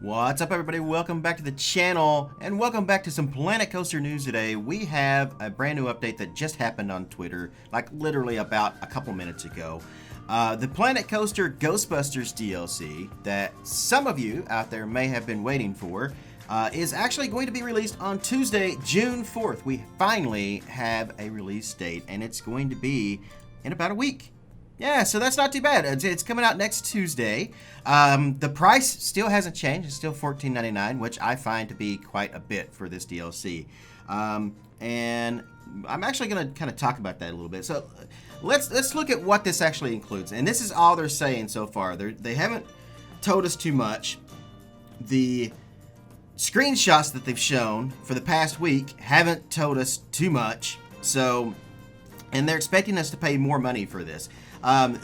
What's up, everybody? Welcome back to the channel, and welcome back to some Planet Coaster news today. We have a brand new update that just happened on Twitter, like literally about a couple minutes ago. The Planet Coaster Ghostbusters DLC that some of you out there may have been waiting for is actually going to be released on Tuesday, June 4th. We finally have a release date, and it's going to be in about a week. Yeah, so that's not too bad. It's coming out next Tuesday. The price still hasn't changed. It's still $14.99, which I find to be quite a bit for this DLC. And I'm actually going to kind of talk about that a little bit. So let's look at what this actually includes. And this is all they're saying so far. They haven't told us too much. The screenshots that they've shown for the past week haven't told us too much. So, and they're expecting us to pay more money for this.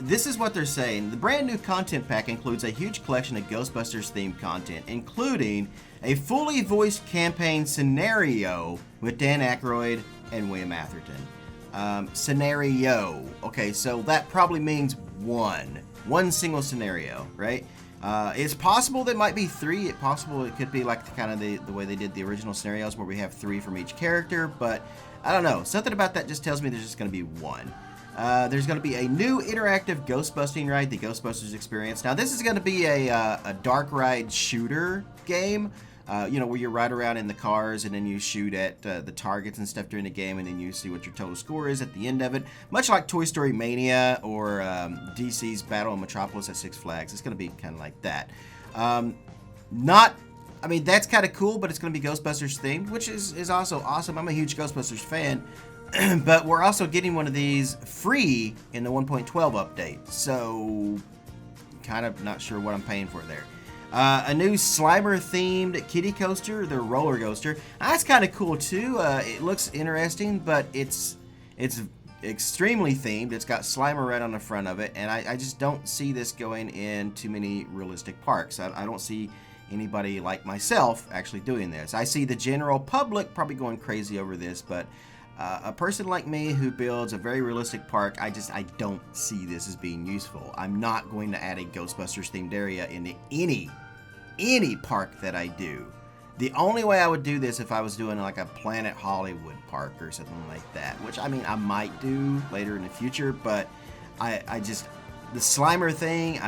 This is what they're saying. The brand new content pack includes a huge collection of Ghostbusters themed content, including a fully voiced campaign scenario with Dan Aykroyd and William Atherton. Scenario. Okay, so that probably means one single scenario, right? It's possible there might be three. It's possible it could be like kind of the way they did the original scenarios where we have three from each character, but I don't know. Something about that just tells me there's just going to be one. There's going to be a new interactive Ghostbusting ride, the Ghostbusters Experience. Now, this is going to be a dark ride shooter game, you know, where you ride around in the cars and then you shoot at the targets and stuff during the game, and then you see what your total score is at the end of it. Much like Toy Story Mania or DC's Battle of Metropolis at Six Flags. It's going to be kind of like that. I mean, that's kind of cool, but it's going to be Ghostbusters themed, which is also awesome. I'm a huge Ghostbusters fan. But we're also getting one of these free in the 1.12 update, so kind of not sure what I'm paying for there. A new Slimer-themed kiddie coaster, the roller coaster. That's kind of cool too. It looks interesting, but it's extremely themed. It's got Slimer right on the front of it, and I just don't see this going in too many realistic parks. I don't see anybody like myself actually doing this. I see the general public probably going crazy over this, but a person like me who builds a very realistic park, I don't see this as being useful. I'm not going to add a Ghostbusters themed area into any park that I do. The only way I would do this if I was doing like a Planet Hollywood park or something like that, which I mean I might do later in the future, but I just, the Slimer thing,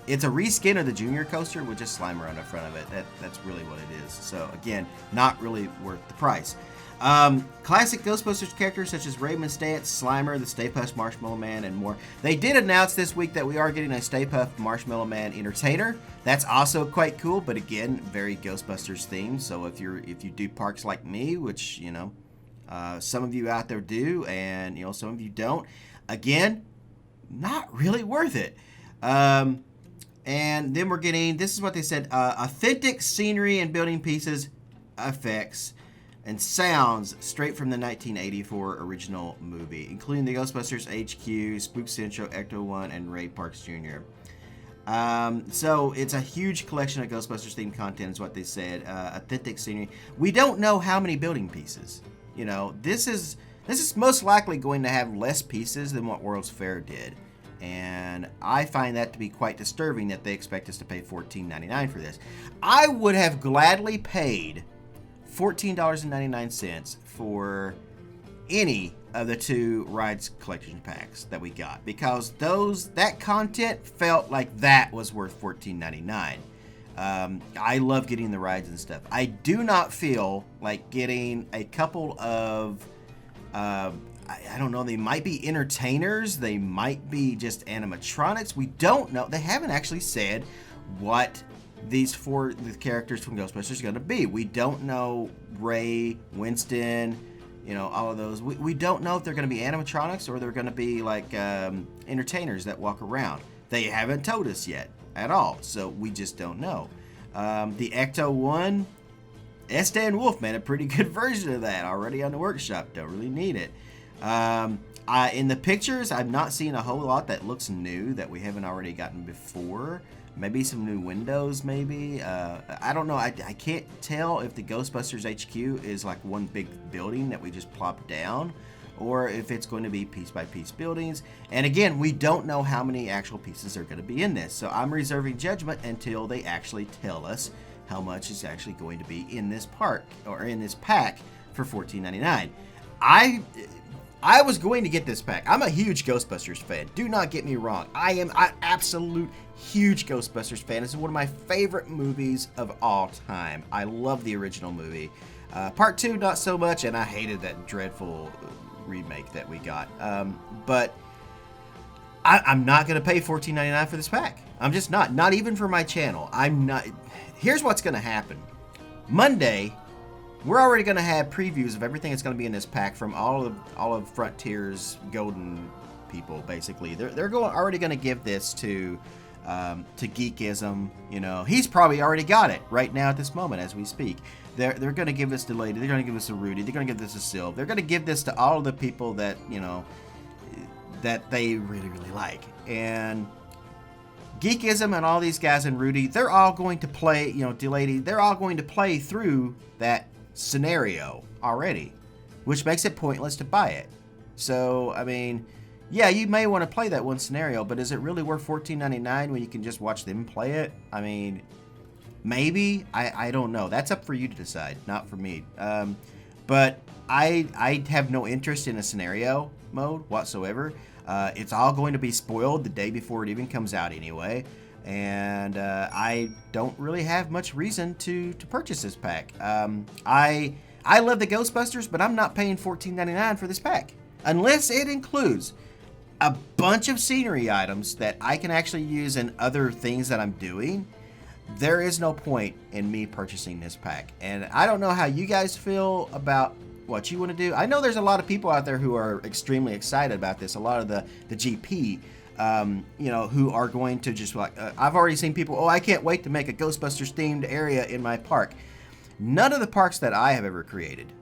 it's a reskin of the Junior coaster with just Slimer on the front of it. That's really what it is. So again, not really worth the price. Classic Ghostbusters characters such as Raymond Stantz, Slimer, the Stay Puft Marshmallow Man, and more. They did announce this week that we are getting a Stay Puft Marshmallow Man entertainer. That's also quite cool, but again, very Ghostbusters themed. So if you do parks like me, which you know, some of you out there do, and you know some of you don't, again, not really worth it. And then we're getting, this is what they said, authentic scenery and building pieces, effects, and sounds straight from the 1984 original movie, including the Ghostbusters HQ, Spook Central, Ecto-1, and Ray Parks Jr. So it's a huge collection of Ghostbusters themed content is what they said. Authentic scenery. We don't know how many building pieces. You know, this is most likely going to have less pieces than what World's Fair did. And I find that to be quite disturbing that they expect us to pay $14.99 for this. I would have gladly paid $14.99 for any of the two rides collection packs that we got, because that content felt like that was worth $14.99. I love getting the rides and stuff. I do not feel like getting a couple of I don't know, they might be entertainers, they might be just animatronics. We don't know. They haven't actually said what the characters from Ghostbusters are going to be. We don't know Ray, Winston, you know, all of those. We don't know if they're going to be animatronics or they're going to be like entertainers that walk around. They haven't told us yet at all, so we just don't know. The Ecto-1, S-Dan Wolfman, a pretty good version of that already on the workshop. Don't really need it. In the pictures, I'm not seeing a whole lot that looks new that we haven't already gotten before. Maybe some new windows, maybe. I don't know. I can't tell if the Ghostbusters HQ is like one big building that we just plop down, or if it's going to be piece-by-piece buildings. And again, we don't know how many actual pieces are going to be in this. So I'm reserving judgment until they actually tell us how much is actually going to be in this park or in this pack for $14.99. I was going to get this pack. I'm a huge Ghostbusters fan. Do not get me wrong. I am an absolute huge Ghostbusters fan. This is one of my favorite movies of all time. I love the original movie. Part 2, not so much, and I hated that dreadful remake that we got. But I'm not going to pay $14.99 for this pack. I'm just not. Not even for my channel. I'm not. Here's what's going to happen. Monday, we're already going to have previews of everything that's going to be in this pack from all of Frontier's golden people. Basically, they're already going to give this to Geekism. You know, he's probably already got it right now at this moment as we speak. They're going to give this to Lady. They're going to give this to Rudy. They're going to give this to Sylv. They're going to give this to all of the people that that they really like. And Geekism and all these guys and Rudy, they're all going to play. Delady, they're all going to play through that scenario already, which makes it pointless to buy it. So, I mean, yeah, you may want to play that one scenario, but is it really worth $14.99 when you can just watch them play it? I mean, maybe. I don't know. That's up for you to decide, not for me. But I have no interest in a scenario mode whatsoever. It's all going to be spoiled the day before it even comes out anyway. And I don't really have much reason to purchase this pack. I love the Ghostbusters, but I'm not paying $14.99 for this pack. Unless it includes a bunch of scenery items that I can actually use in other things that I'm doing, there is no point in me purchasing this pack. And I don't know how you guys feel about what you want to do. I know there's a lot of people out there who are extremely excited about this. A lot of the GP, who are going to just like, I've already seen people, I can't wait to make a Ghostbusters themed area in my park. None of the parks that I have ever created,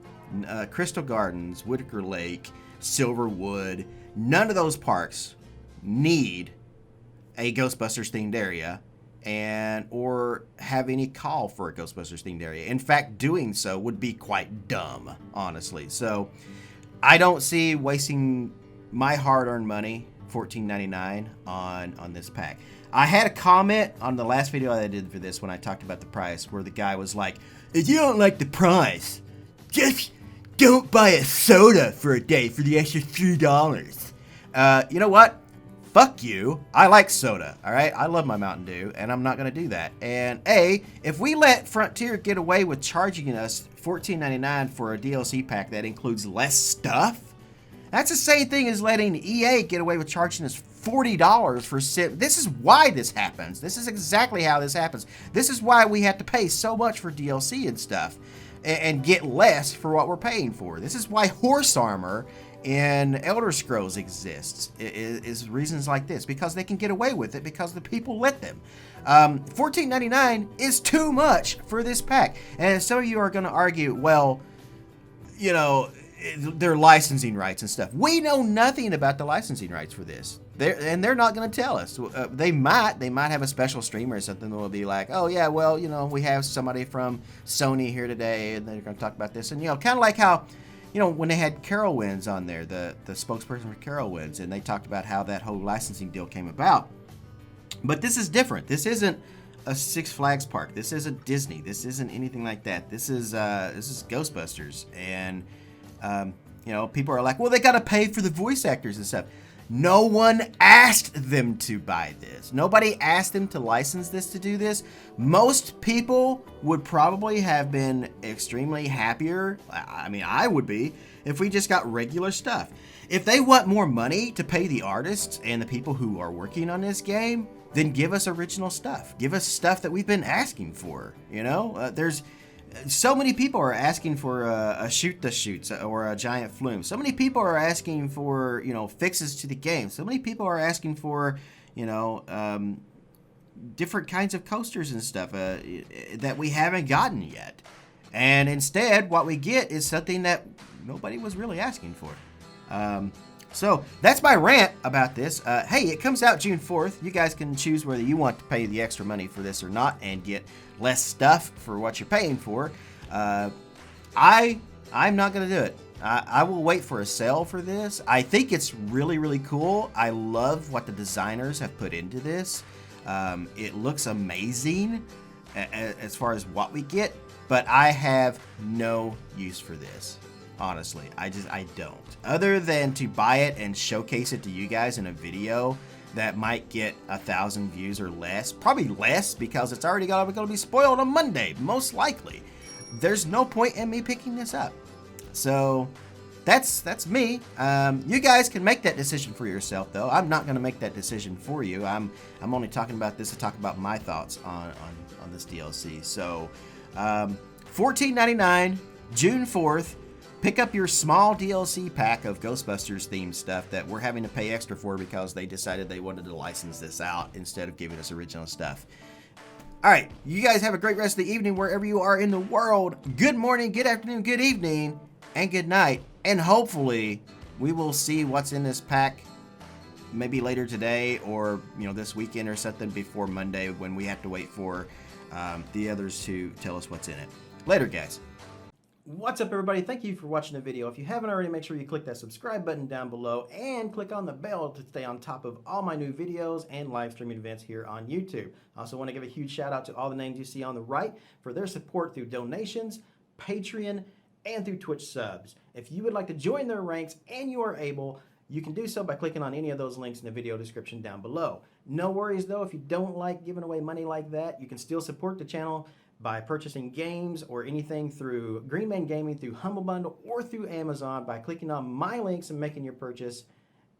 Crystal Gardens, Whitaker Lake, Silverwood, none of those parks need a Ghostbusters themed area or have any call for a Ghostbusters themed area. In fact, doing so would be quite dumb, honestly. So I don't see wasting my hard-earned money, $14.99, on this pack. I had a comment on the last video I did for this when I talked about the price, where the guy was like, if you don't like the price, just don't buy a soda for a day for the extra $3. You know what? Fuck you. I like soda, all right? I love my Mountain Dew, and I'm not going to do that. And if we let Frontier get away with charging us $14.99 for a DLC pack that includes less stuff, that's the same thing as letting EA get away with charging us $40 for This is why this happens. This is exactly how this happens. This is why we have to pay so much for DLC and stuff and get less for what we're paying for. This is why horse armor in Elder Scrolls exists, is reasons like this, because they can get away with it because the people let them. $14.99 is too much for this pack. And some of you are going to argue, well, they're licensing rights and stuff. We know nothing about the licensing rights for this. They're not going to tell us. They might have a special streamer or something that will be like, oh yeah, well, we have somebody from Sony here today, and they're going to talk about this. And kind of like how, when they had Carowinds on there, the spokesperson for Carowinds, and they talked about how that whole licensing deal came about. But this is different. This isn't a Six Flags park. This isn't Disney. This isn't anything like that. This is Ghostbusters, and people are like, well, they got to pay for the voice actors and stuff. No one asked them to buy this. Nobody asked them to license this to do this. Most people would probably have been extremely happier. I mean, I would be, if we just got regular stuff. If they want more money to pay the artists and the people who are working on this game, then give us original stuff. Give us stuff that we've been asking for. There's so many people are asking for a shoot the shoots or a giant flume. So many people are asking for, fixes to the game. So many people are asking for, different kinds of coasters and stuff that we haven't gotten yet. And instead, what we get is something that nobody was really asking for. So that's my rant about this. Hey, it comes out June 4th. You guys can choose whether you want to pay the extra money for this or not and get less stuff for what you're paying for. I'm not going to do it. I will wait for a sale for this. I think it's really, really cool. I love what the designers have put into this. It looks amazing. as far as what we get, but I have no use for this. Honestly, I don't. Other than to buy it and showcase it to you guys in a video that might get 1,000 views or less, probably less because it's already going to be spoiled on Monday, most likely. There's no point in me picking this up. So that's me. You guys can make that decision for yourself, though. I'm not going to make that decision for you. I'm only talking about this to talk about my thoughts on this DLC. So, $14.99, June 4th. Pick up your small DLC pack of Ghostbusters themed stuff that we're having to pay extra for because they decided they wanted to license this out instead of giving us original stuff. All right, you guys have a great rest of the evening wherever you are in the world. Good morning, good afternoon, good evening, and good night. And hopefully we will see what's in this pack maybe later today or this weekend or something before Monday when we have to wait for the others to tell us what's in it. Later, guys. What's up, everybody? Thank you for watching the video. If you haven't already, make sure you click that subscribe button down below and click on the bell to stay on top of all my new videos and live streaming events here on YouTube. I also want to give a huge shout out to all the names you see on the right for their support through donations, Patreon, and through Twitch subs. If you would like to join their ranks and you are able, you can do so by clicking on any of those links in the video description down below. No worries though, if you don't like giving away money like that, you can still support the channel by purchasing games or anything through Greenman Gaming, through Humble Bundle, or through Amazon by clicking on my links and making your purchase.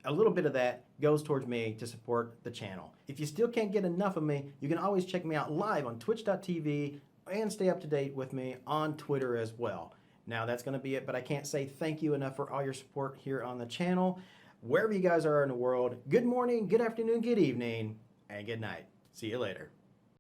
A little bit of that goes towards me to support the channel. If you still can't get enough of me, you can always check me out live on twitch.tv and stay up to date with me on Twitter as well. Now that's going to be it, but I can't say thank you enough for all your support here on the channel. Wherever you guys are in the world, good morning, good afternoon, good evening, and good night. See you later.